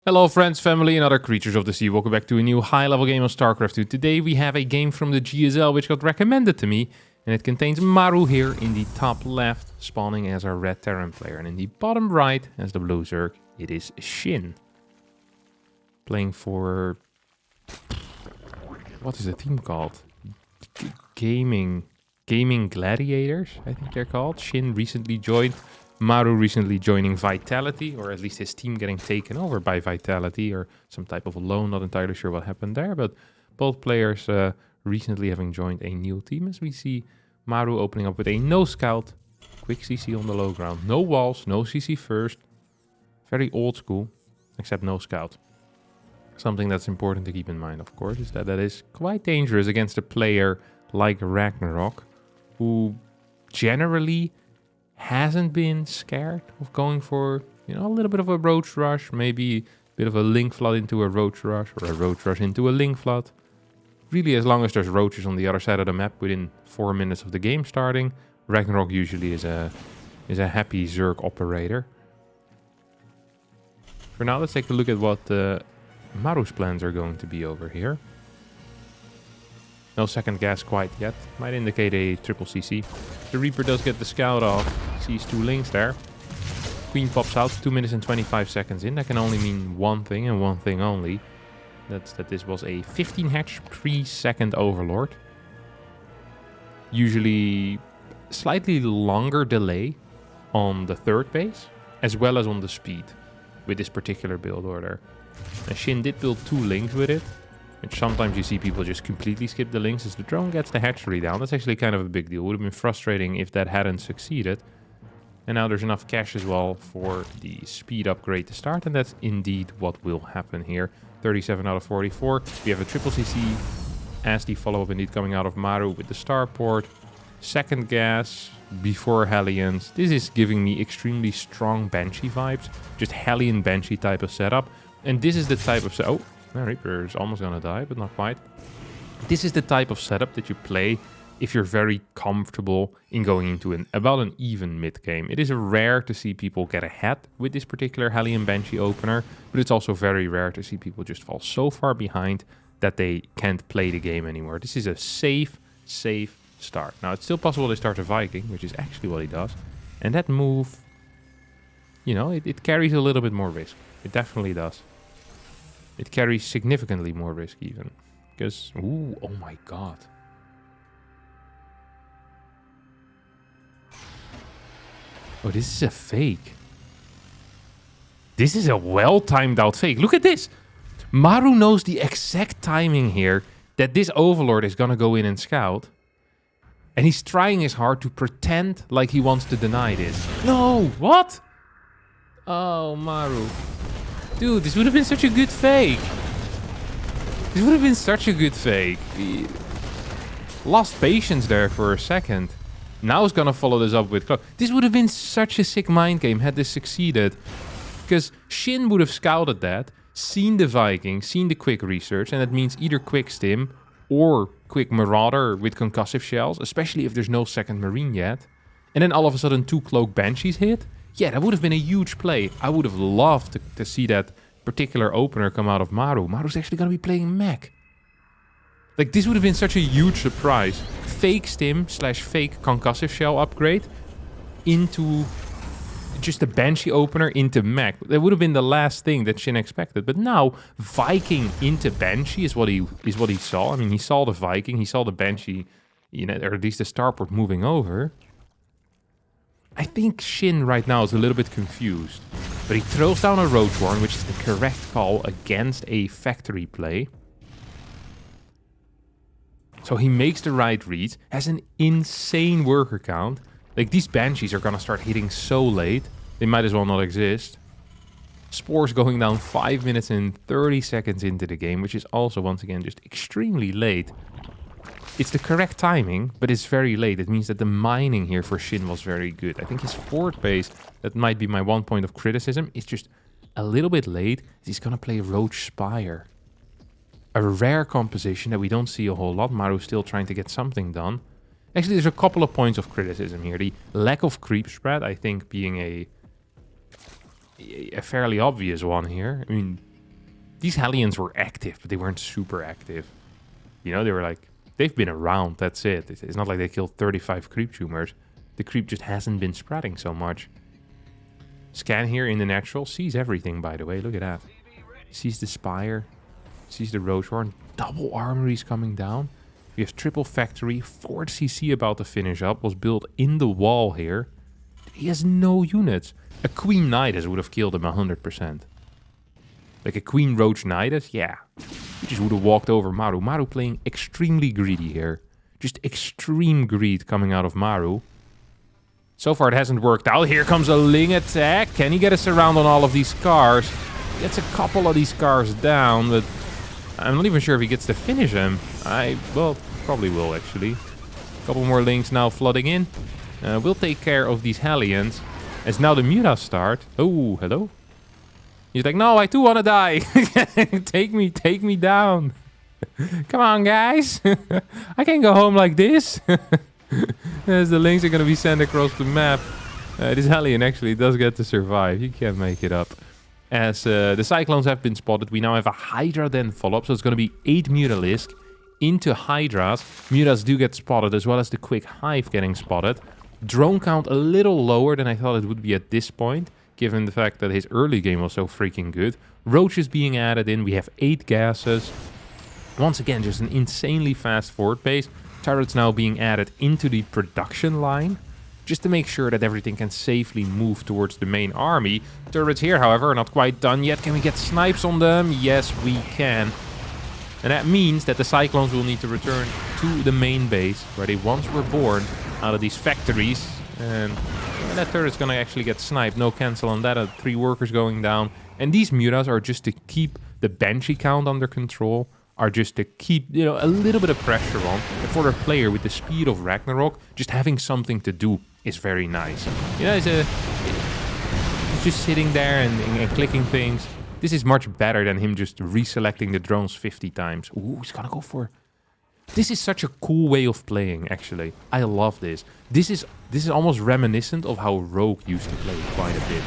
Hello friends, family and other creatures of the sea. Welcome back to a new high-level game of StarCraft 2. Today we have a game from the GSL which got recommended to me. And it contains Maru here in the top left, spawning as our red Terran player. And in the bottom right, as the blue Zerg, it is Shin. Playing for... what is the team called? Gaming Gladiators, I think they're called. Shin recently joined. Maru recently joining Vitality, or at least his team getting taken over by Vitality, or some type of loan, not entirely sure what happened there, but both players recently having joined a new team, as we see Maru opening up with a no scout, quick CC on the low ground, no walls, no CC first, very old school, except no scout. Something that's important to keep in mind, of course, is that is quite dangerous against a player like Ragnarok, who generally hasn't been scared of going for, you know, a little bit of a roach rush, maybe a bit of a link flood into a roach rush, or a roach rush into a link flood. Really, as long as there's roaches on the other side of the map within 4 minutes of the game starting, Ragnarok usually is a happy Zerg operator. For now, let's take a look at what Maru's plans are going to be over here. No second gas quite yet. Might indicate a triple CC. The Reaper does get the scout off. Sees 2 links there. Queen pops out 2 minutes and 25 seconds in. That can only mean one thing and one thing only. That's that this was a 15 hatch 3-second Overlord. Usually slightly longer delay on the third base, as well as on the speed with this particular build order. And Shin did build 2 links with it, which sometimes you see people just completely skip the links as the drone gets the hatchery down. That's actually kind of a big deal. Would have been frustrating if that hadn't succeeded. And now there's enough cash as well for the speed upgrade to start, and that's indeed what will happen here. 37 out of 44. We have a triple CC as the follow-up indeed coming out of Maru with the starport. Second gas before Hellions. This is giving me extremely strong Banshee vibes. Just Hellion Banshee type of setup. And this is the type of... oh, Reaper is almost gonna die, but not quite. This is the type of setup that you play if you're very comfortable in going into about an even mid game. It is rare to see people get ahead with this particular Hellion Banshee opener, but it's also very rare to see people just fall so far behind that they can't play the game anymore. This is a safe start. Now, it's still possible they start a Viking, which is actually what he does. And that move, you know, it carries a little bit more risk. It definitely does. It carries significantly more risk even. Because, ooh, oh my god. Oh, this is a fake. This is a well-timed out fake. Look at this. Maru knows the exact timing here that this Overlord is gonna go in and scout. And he's trying his hard to pretend like he wants to deny this. No, what? Oh, Maru. Dude, this would have been such a good fake. This would have been such a good fake. He lost patience there for a second. Now he's gonna follow this up with... this would have been such a sick mind game had this succeeded. Because Shin would have scouted that, seen the Viking, seen the quick research, and that means either quick stim or quick marauder with concussive shells, especially if there's no second marine yet. And then all of a sudden 2 cloak banshees hit. Yeah, that would have been a huge play. I would have loved to see that particular opener come out of Maru. Maru's actually going to be playing mech. Like, this would have been such a huge surprise. Fake stim / fake concussive shell upgrade into just a Banshee opener into mech. That would have been the last thing that Shin expected. But now, Viking into Banshee is what he saw. I mean, he saw the Viking, he saw the Banshee, you know, or at least the starport moving over. I think Shin right now is a little bit confused, but he throws down a Roach Warren, which is the correct call against a factory play. So he makes the right reads, has an insane worker count. Like, these Banshees are gonna start hitting so late, they might as well not exist. Spores going down 5 minutes and 30 seconds into the game, which is also, once again, just extremely late. It's the correct timing, but it's very late. It means that the mining here for Shin was very good. I think his forward base, that might be my one point of criticism, is just a little bit late. He's gonna play Roach Spire. A rare composition that we don't see a whole lot. Maru's still trying to get something done. Actually, there's a couple of points of criticism here. The lack of creep spread, I think, being a fairly obvious one here. I mean, These Hellions were active, but they weren't super active. You know, they were like, they've been around, that's it. It's not like they killed 35 creep tumors. The creep just hasn't been spreading so much. Scan here in the natural, sees everything, by the way, look at that. Sees the spire, sees the Roachhorn, double armories coming down. We have triple factory, 4 CC about to finish up, was built in the wall here. He has no units. A Queen Nidus would have killed him 100%. Like a Queen Roach Nidus, yeah. He just would have walked over Maru. Maru playing extremely greedy here. Just extreme greed coming out of Maru. So far it hasn't worked out. Here comes a Ling attack. Can he get us around on all of these cars? Gets a couple of these cars down, but I'm not even sure if he gets to finish him. Well, probably will actually. A couple more Lings now flooding in. We'll take care of these Hellions. As now the Mutas start. Oh, hello? He's like, no, I too want to die. Take me down. Come on, guys. I can't go home like this. As the Lings are going to be sent across the map. This Hellion actually does get to survive. You can't make it up. As the Cyclones have been spotted, we now have a Hydra then follow-up. So it's going to be 8 Mutalisk into Hydras. Mutas do get spotted, as well as the Quick Hive getting spotted. Drone count a little lower than I thought it would be at this point, given the fact that his early game was so freaking good. Roaches being added in. We have 8 gases. Once again, just an insanely fast forward pace. Turrets now being added into the production line, just to make sure that everything can safely move towards the main army. Turrets here, however, are not quite done yet. Can we get snipes on them? Yes, we can. And that means that the Cyclones will need to return to the main base, where they once were born, out of these factories. And that turret's gonna actually get sniped. No cancel on that. 3 workers going down. And these Mutas are just to keep the Banshee count under control. Are just to keep, you know, a little bit of pressure on. And for a player with the speed of Ragnarok, just having something to do is very nice. You know, he's just sitting there and clicking things. This is much better than him just reselecting the drones 50 times. Ooh, he's gonna go for... This is such a cool way of playing, actually. I love this. This is almost reminiscent of how Rogue used to play quite a bit.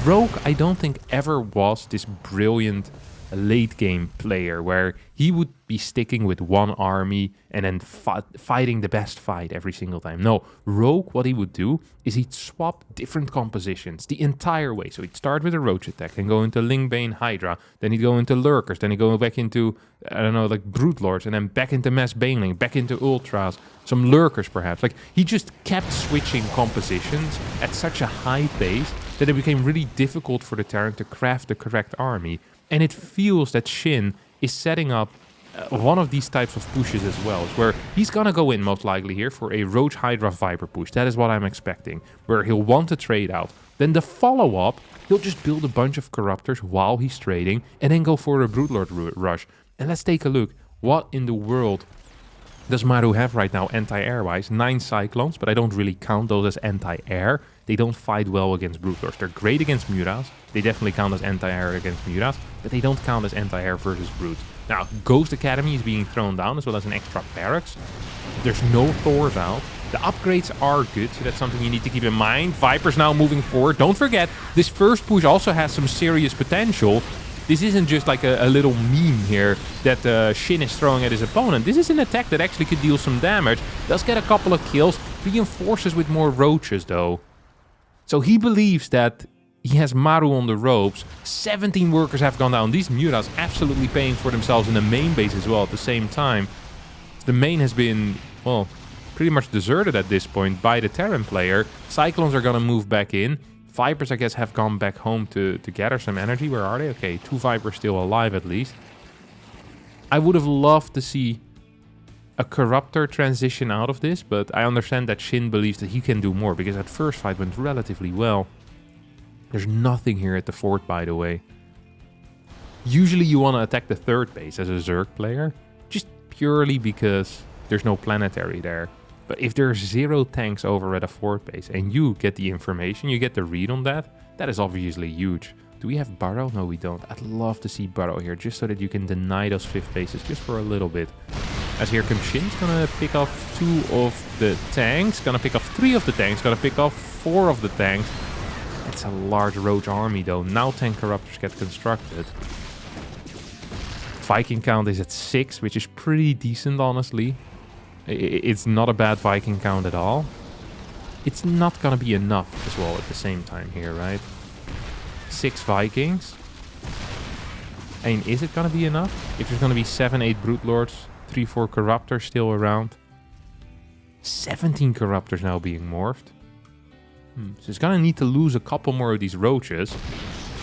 Rogue, I don't think ever was this brilliant late game player where he would be sticking with one army and then fighting the best fight every single time. No, Rogue, what he would do is he'd swap different compositions the entire way. So he'd start with a Roach attack, then go into Lingbane Hydra, then he'd go into Lurkers, then he'd go back into, I don't know, like Brute Lords, and then back into Mass Baneling, back into Ultras, some Lurkers perhaps. Like, he just kept switching compositions at such a high pace that it became really difficult for the Terran to craft the correct army. And it feels that Shin is setting up one of these types of pushes as well, where he's gonna go in most likely here for a Roach Hydra Viper push. That is what I'm expecting, where he'll want to trade out. Then the follow-up, he'll just build a bunch of Corruptors while he's trading, and then go for a Broodlord rush. And let's take a look. What in the world does Maru have right now anti-air-wise? 9 Cyclones, but I don't really count those as anti-air. They don't fight well against Broodlords. They're great against Mutas. They definitely count as anti-air against Mutas, but they don't count as anti-air versus Brutes. Now, Ghost Academy is being thrown down, as well as an extra barracks. There's no Thors out. The upgrades are good, so that's something you need to keep in mind. Viper's now moving forward. Don't forget, this first push also has some serious potential. This isn't just like a little meme here that Shin is throwing at his opponent. This is an attack that actually could deal some damage. Does get a couple of kills. Reinforces with more roaches, though. So he believes that he has Maru on the ropes. 17 workers have gone down. These Mutas absolutely paying for themselves in the main base as well at the same time. The main has been, well, pretty much deserted at this point by the Terran player. Cyclones are going to move back in. Vipers, I guess, have gone back home to gather some energy. Where are they? Okay, 2 Vipers still alive at least. I would have loved to see a Corruptor transition out of this, but I understand that Shin believes that he can do more, because that first fight went relatively well. There's nothing here at the fort, by the way. Usually you want to attack the third base as a Zerg player, just purely because there's no planetary there. But if there's 0 tanks over at a fort base and you get the information, you get the read on that, that is obviously huge. Do we have Burrow? No, we don't. I'd love to see Burrow here, just so that you can deny those 5th bases just for a little bit. As here comes Shin's gonna pick off 2 of the tanks, gonna pick off 3 of the tanks, gonna pick off 4 of the tanks. It's a large Roach army though. Now tank Corruptors get constructed. Viking count is at 6, which is pretty decent, honestly. It's not a bad Viking count at all. It's not gonna be enough as well at the same time here, right? 6 Vikings. I mean, is it gonna be enough? If there's gonna be 7, 8 Brute Lords, 3, 4 Corruptors still around. 17 Corruptors now being morphed. So it's gonna need to lose a couple more of these roaches.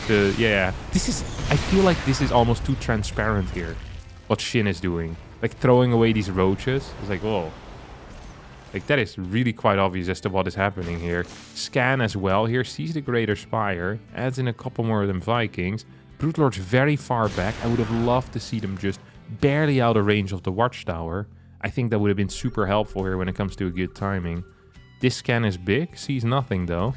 Yeah, I feel like this is almost too transparent here. What Shin is doing. Like throwing away these roaches. It's like, whoa. Like that is really quite obvious as to what is happening here. Scan as well here. Sees the Greater Spire. Adds in a couple more of them Vikings. Brute Lords very far back. I would have loved to see them just barely out of range of the Watchtower. I think that would have been super helpful here when it comes to a good timing. This scan is big. Sees nothing though.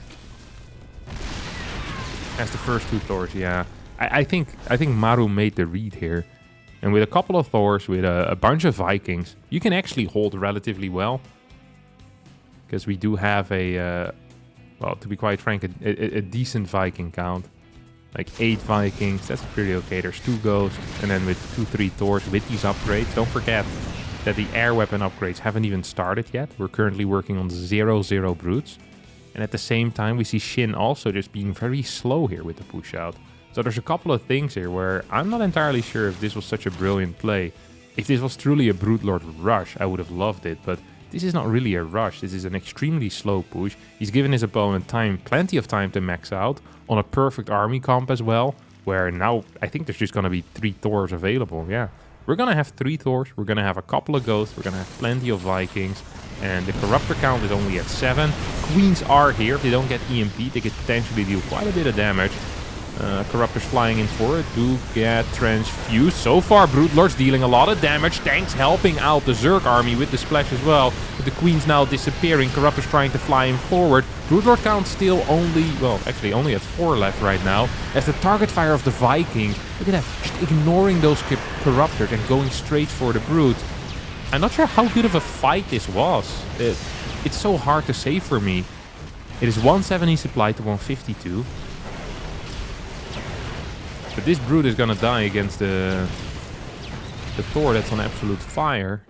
As the first 2 Thors, yeah. I think Maru made the read here. And with a couple of Thors, with a bunch of Vikings, you can actually hold relatively well. Because we do have well, to be quite frank, a decent Viking count. Like 8 Vikings, that's pretty okay. There's 2 Ghosts, and then with 2, 3 Thors with these upgrades. Don't forget that the air weapon upgrades haven't even started yet. We're currently working on 0 Brutes. And at the same time, we see Shin also just being very slow here with the push out. So there's a couple of things here where I'm not entirely sure if this was such a brilliant play. If this was truly a Brute Lord rush, I would have loved it. But this is not really a rush. This is an extremely slow push. He's given his opponent plenty of time to max out on a perfect army comp as well. Where now I think there's just going to be 3 Thors available. Yeah, we're going to have 3 Thors. We're going to have a couple of Ghosts. We're going to have plenty of Vikings. And the Corruptor count is only at 7. Queens are here. If they don't get EMP, they could potentially deal quite a bit of damage. Corruptors flying in for it. Do get transfused. So far, Brute Lords dealing a lot of damage. Tanks helping out the Zerg army with the splash as well. But the Queens now disappearing. Corruptors trying to fly in forward. Brute Lord count still only, well, actually only at 4 left right now. As the target fire of the Vikings, look at that, just ignoring those Corruptors and going straight for the Brute. I'm not sure how good of a fight this was. It's so hard to say for me. It is 170 supply to 152. But this Brute is gonna die against the Thor that's on absolute fire.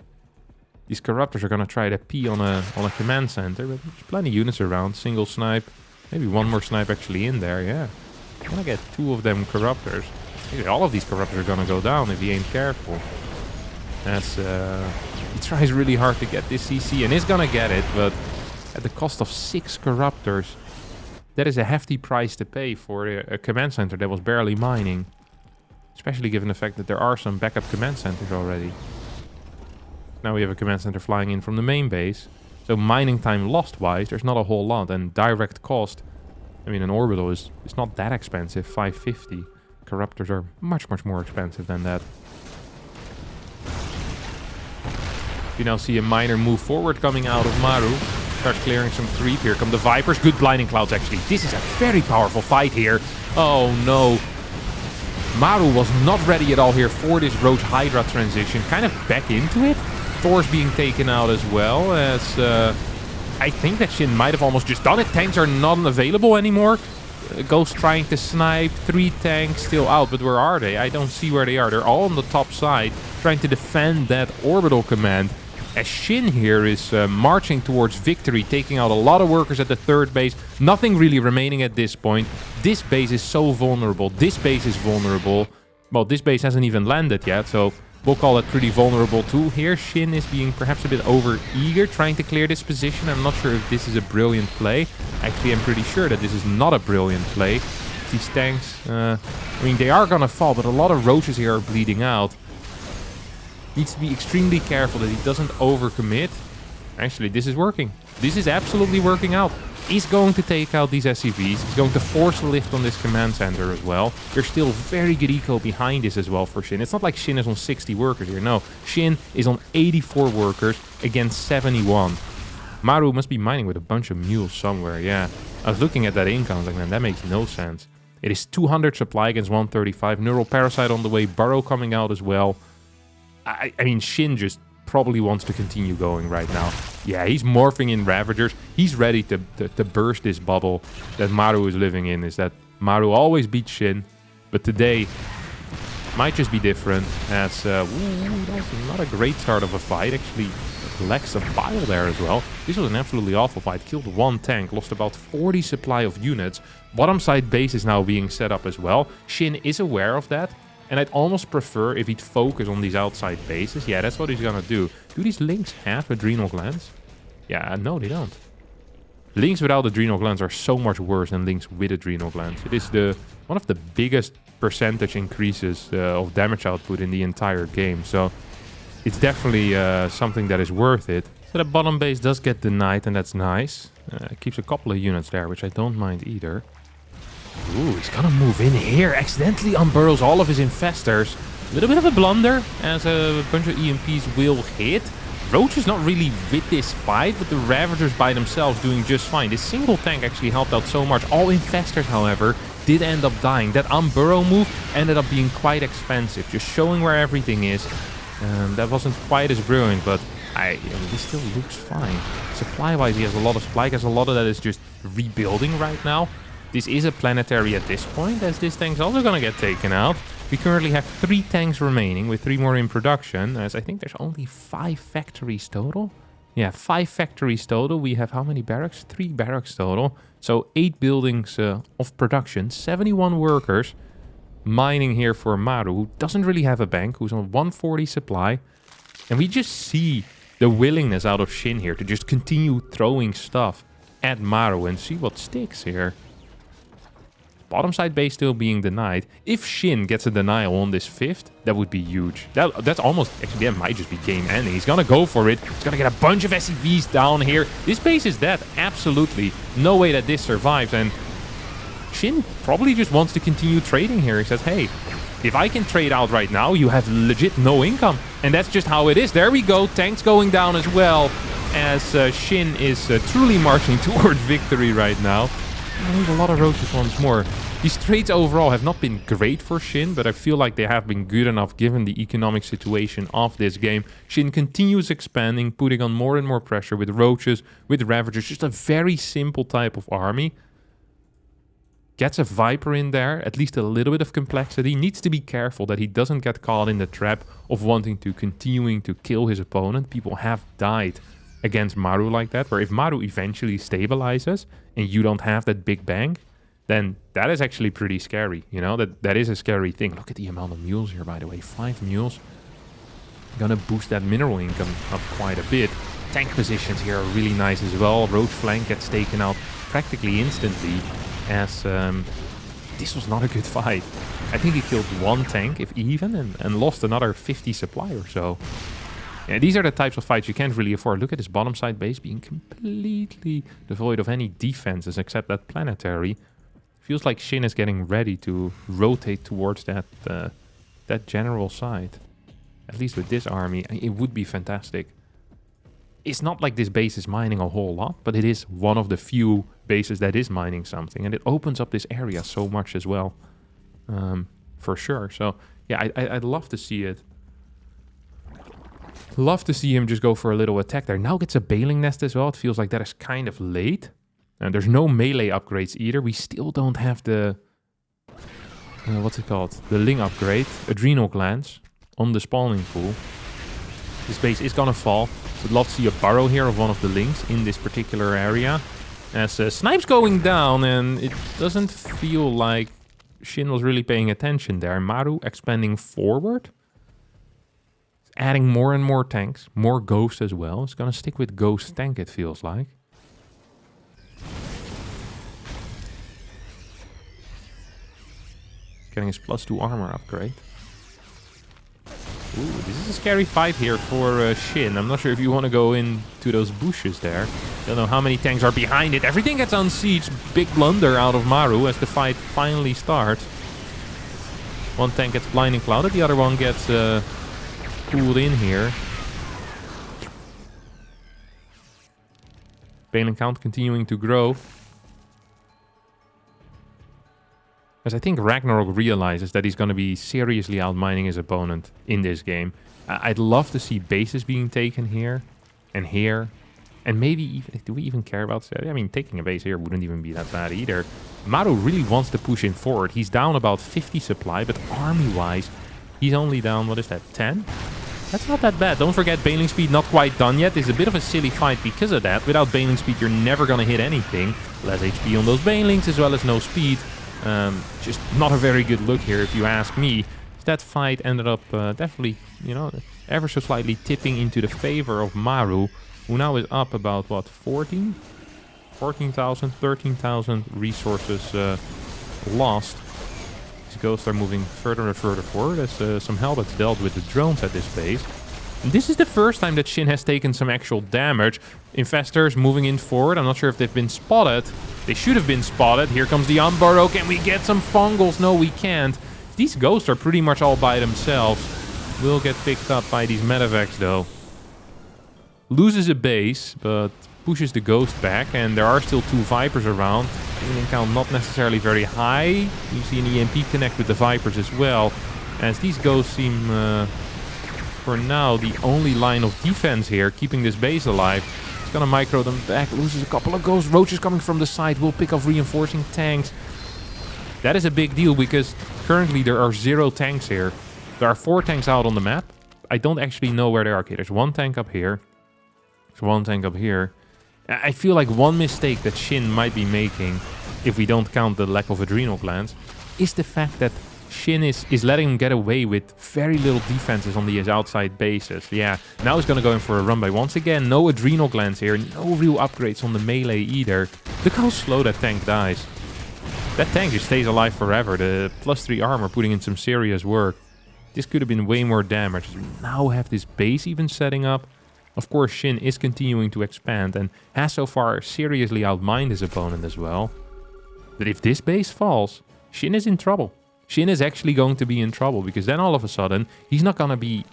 These Corruptors are gonna try to pee on a command center, but there's plenty of units around. Single snipe, maybe one more snipe actually in there, yeah. Gonna get 2 of them Corruptors. Maybe all of these Corruptors are gonna go down if he ain't careful. That's he tries really hard to get this CC and is gonna get it, but at the cost of 6 Corruptors. That is a hefty price to pay for a command center that was barely mining. Especially given the fact that there are some backup command centers already. Now we have a command center flying in from the main base. So mining time lost-wise, there's not a whole lot. And direct cost, I mean, an orbital is not that expensive, 550. Corruptors are much, much more expensive than that. You now see a miner move forward coming out of Maru. Starts clearing some creep. Here come the Vipers. Good blinding clouds, actually. This is a very powerful fight here. Oh, no. Maru was not ready at all here for this Roach Hydra transition. Kind of back into it. Thor's being taken out as well. As I think that Shin might have almost just done it. Tanks are not available anymore. Ghost trying to snipe. 3 tanks still out. But where are they? I don't see where they are. They're all on the top side. Trying to defend that orbital command. As Shin here is marching towards victory, taking out a lot of workers at the 3rd base. Nothing really remaining at this point. This base is so vulnerable. This base is vulnerable. Well, this base hasn't even landed yet, so we'll call it pretty vulnerable too. Here, Shin is being perhaps a bit over-eager, trying to clear this position. I'm not sure if this is a brilliant play. Actually, I'm pretty sure that this is not a brilliant play. These tanks, I mean, they are gonna fall, but a lot of roaches here are bleeding out. Needs to be extremely careful that he doesn't overcommit. Actually, this is working. This is absolutely working out. He's going to take out these SCVs. He's going to force a lift on this command center as well. There's still very good eco behind this as well for Shin. It's not like Shin is on 60 workers here. No, Shin is on 84 workers against 71. Maru must be mining with a bunch of mules somewhere, yeah. I was looking at that income, I was like, man, that makes no sense. It is 200 supply against 135. Neural Parasite on the way. Burrow coming out as well. I mean, Shin just probably wants to continue going right now. Yeah, he's morphing in Ravagers. He's ready to burst this bubble that Maru is living in. Is that Maru always beats Shin, but today Might just be different, as that was not a great start of a fight. Actually, lacks a bile there as well. This was an absolutely awful fight. Killed one tank, lost about 40 supply of units. Bottom side base is now being set up as well. Shin is aware of that, and I'd almost prefer if he'd focus on these outside bases. Yeah, that's what he's gonna do. Do these Lynx have adrenal glands? Yeah, no, they don't. Lynx without adrenal glands are so much worse than Lynx with adrenal glands. It is one of the biggest percentage increases of damage output in the entire game. So it's definitely something that is worth it. So the bottom base does get denied, and that's nice. It keeps a couple of units there, which I don't mind either. Ooh, he's gonna move in here. Accidentally unburrows all of his infestors. A little bit of a blunder, as a bunch of EMPs will hit. Roach is not really with this fight, but the Ravagers by themselves doing just fine. This single tank actually helped out so much. All infestors, however, did end up dying. That unburrow move ended up being quite expensive, just showing where everything is. That wasn't quite as brilliant, but this still looks fine. Supply-wise, he has a lot of supply, because a lot of that is just rebuilding right now. This is a planetary at this point, as this tank's also gonna get taken out. We currently have 3 tanks remaining, with 3 more in production, as I think there's only 5 factories total. Yeah, 5 factories total. We have how many barracks? 3 barracks total. So 8 buildings of production, 71 workers mining here for Maru, who doesn't really have a bank, who's on 140 supply. And we just see the willingness out of Shin here to just continue throwing stuff at Maru and see what sticks here. Bottom side base still being denied. If Shin gets a denial on this 5th, that would be huge. That's almost, actually that might just be game ending. He's gonna go for it. He's gonna get a bunch of SCVs down here. This base is dead, absolutely. No way that this survives, and Shin probably just wants to continue trading here. He says, hey, if I can trade out right now, you have legit no income. And that's just how it is. There we go, tanks going down as well, as Shin is truly marching toward victory right now. There's a lot of roaches once more. These trades overall have not been great for Shin, but I feel like they have been good enough given the economic situation of this game. Shin continues expanding, putting on more and more pressure with roaches, with Ravagers. Just a very simple type of army. Gets a Viper in there, at least a little bit of complexity. Needs to be careful that he doesn't get caught in the trap of wanting to continuing to kill his opponent. People have died against Maru like that, where if Maru eventually stabilizes and you don't have that big bang, then that is actually pretty scary. You know, that is a scary thing. Look at the amount of mules here, by the way. 5 mules. Gonna boost that mineral income up quite a bit. Tank positions here are really nice as well. Roach flank gets taken out practically instantly, as this was not a good fight. I think he killed 1 tank, if even, and lost another 50 supply or so. Yeah, these are the types of fights you can't really afford. Look at this bottom side base being completely devoid of any defenses except that planetary. Feels like Shin is getting ready to rotate towards that general side. At least with this army, it would be fantastic. It's not like this base is mining a whole lot, but it is one of the few bases that is mining something. And it opens up this area so much as well. For sure. So, yeah, I'd love to see it. Love to see him just go for a little attack there. Now gets a Bailing Nest as well. It feels like that is kind of late. And there's no melee upgrades either. We still don't have the... what's it called? The Ling upgrade. Adrenal glands on the spawning pool. This base is gonna fall. Would love to see a burrow here of one of the Lings in this particular area. As Snipe's going down, and it doesn't feel like Shin was really paying attention there. Maru expanding forward. Adding more and more tanks, more Ghost as well. It's gonna stick with Ghost tank, it feels like. Getting his +2 armor upgrade. Ooh, this is a scary fight here for Shin. I'm not sure if you want to go into those bushes there. Don't know how many tanks are behind it. Everything gets unsieged. Big blunder out of Maru as the fight finally starts. One tank gets blinding clouded, the other one gets... pulled in here. Bailing count continuing to grow. As I think Ragnarok realizes that he's going to be seriously outmining his opponent in this game. I'd love to see bases being taken here and here. And maybe even... Do we even care about that? I mean, taking a base here wouldn't even be that bad either. Maru really wants to push in forward. He's down about 50 supply, but army-wise... He's only down, what is that, 10? That's not that bad. Don't forget, Bailing Speed not quite done yet. It's a bit of a silly fight because of that. Without Bailing Speed, you're never going to hit anything. Less HP on those Bailings, as well as no speed. Just not a very good look here, if you ask me. That fight ended up definitely, you know, ever so slightly tipping into the favor of Maru, who now is up about, what, 14,000, 13,000 resources lost. These ghosts are moving further and further forward as some Hellbats dealt with the drones at this base. And this is the first time that Shin has taken some actual damage. Infestors moving in forward. I'm not sure if they've been spotted. They should have been spotted. Here comes the Unburrow. Can we get some fungals? No, we can't. These ghosts are pretty much all by themselves. Will get picked up by these medevacs though. Loses a base, but pushes the ghost back, and there are still 2 Vipers around. Healing count not necessarily very high. You see an EMP connect with the Vipers as well, as these ghosts seem, for now, the only line of defense here, keeping this base alive. It's gonna micro them back, loses a couple of ghosts. Roaches coming from the side, will pick off reinforcing tanks. That is a big deal because currently there are 0 tanks here. There are 4 tanks out on the map. I don't actually know where they are. Okay, there's 1 tank up here. There's 1 tank up here. I feel like one mistake that Shin might be making, if we don't count the lack of adrenal glands, is the fact that Shin is letting him get away with very little defenses on these outside bases. Yeah, now he's going to go in for a run by. Once again, no adrenal glands here. No real upgrades on the melee either. Look how slow that tank dies. That tank just stays alive forever. The +3 armor putting in some serious work. This could have been way more damage. We now have this base even setting up. Of course, Shin is continuing to expand and has so far seriously outmined his opponent as well. But if this base falls, Shin is in trouble. Shin is actually going to be in trouble, because then all of a sudden, he's not going to be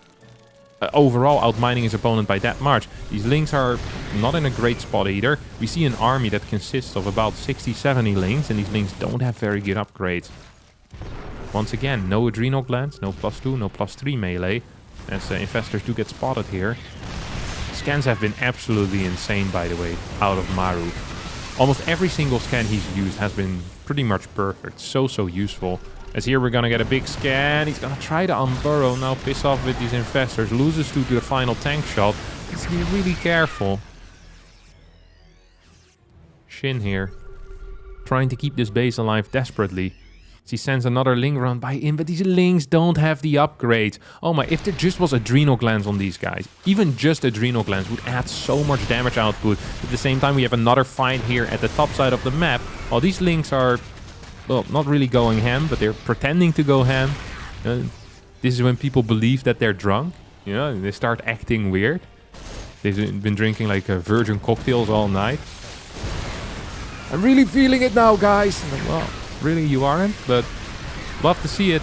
overall outmining his opponent by that much. These Lings are not in a great spot either. We see an army that consists of about 60-70 Lings, and these Lings don't have very good upgrades. Once again, no adrenal glands, no +2, no +3 melee, as infestors do get spotted here. Scans have been absolutely insane, by the way, out of Maru. Almost every single scan he's used has been pretty much perfect. So useful. As here we're gonna get a big scan. He's gonna try to unburrow, now piss off with these infestors. Loses 2 to the final tank shot. Needs to be really careful. Shin here, trying to keep this base alive desperately. He sends another Ling run by in, but these Lings don't have the upgrades. Oh my, if there just was adrenal glands on these guys, even just adrenal glands would add so much damage output. At the same time, we have another fight here at the top side of the map. While these Lings are, well, not really going ham, but they're pretending to go ham. This is when people believe that they're drunk. You know, they start acting weird. They've been drinking like virgin cocktails all night. I'm really feeling it now, guys. Well, really, you aren't, but love to see it,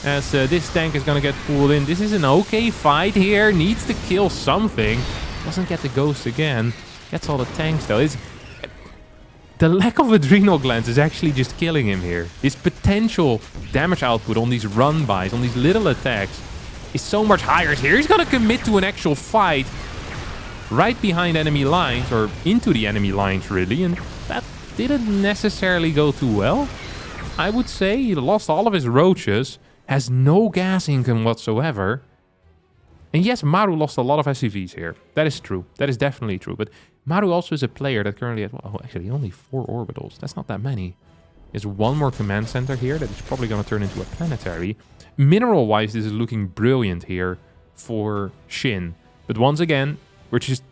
as this tank is gonna get pulled in. This is an okay fight here. Needs to kill something. Doesn't get the ghost again. Gets all the tanks though. The lack of adrenal glands is actually just killing him here. His potential damage output on these run-bys, on these little attacks, is so much higher here. He's gonna commit to an actual fight right behind enemy lines, or into the enemy lines really, and that didn't necessarily go too well. I would say he lost all of his roaches, has no gas income whatsoever. And yes, Maru lost a lot of SCVs here. That is true. That is definitely true. But Maru also is a player that currently has, well, actually only 4 orbitals. That's not that many. There's 1 more command center here that is probably going to turn into a planetary. Mineral-wise, this is looking brilliant here for Shin. But once again, we're just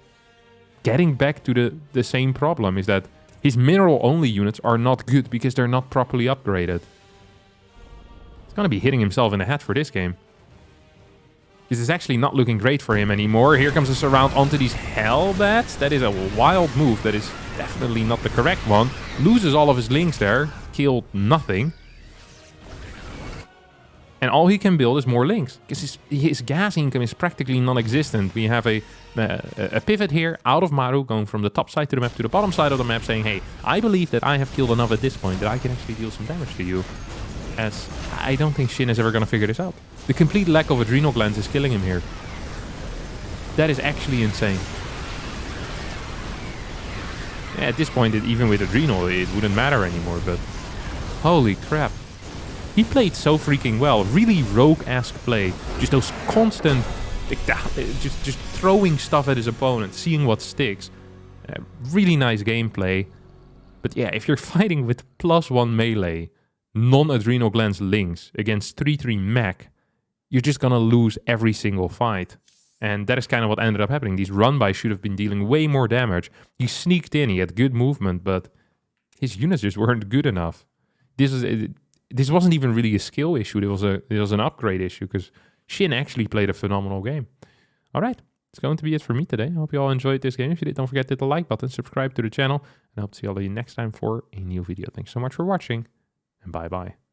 getting back to the same problem, is that his mineral-only units are not good because they're not properly upgraded. He's going to be hitting himself in the head for this game. This is actually not looking great for him anymore. Here comes a surround onto these Hellbats. That is a wild move. That is definitely not the correct one. Loses all of his Lings there. Killed nothing. And all he can build is more Lings, because his gas income is practically non-existent. We have a pivot here out of Maru, going from the top side to the map to the bottom side of the map, saying, hey, I believe that I have killed enough at this point that I can actually deal some damage to you. As I don't think Shin is ever going to figure this out. The complete lack of adrenal glands is killing him here. That is actually insane. Yeah, at this point, even with adrenal, it wouldn't matter anymore, but holy crap. He played so freaking well. Really rogue-esque play. Just those constant, just throwing stuff at his opponent, seeing what sticks. Really nice gameplay. But yeah, if you're fighting with +1 melee, non-adrenal glands links against 3-3 mech, you're just gonna lose every single fight. And that is kind of what ended up happening. These run-bys should have been dealing way more damage. He sneaked in, he had good movement, but his units just weren't good enough. This wasn't even really a skill issue. It was an upgrade issue because Shin actually played a phenomenal game. All right, it's going to be it for me today. I hope you all enjoyed this game. If you did, don't forget to hit the like button, subscribe to the channel, and I hope to see all of you next time for a new video. Thanks so much for watching, and bye-bye.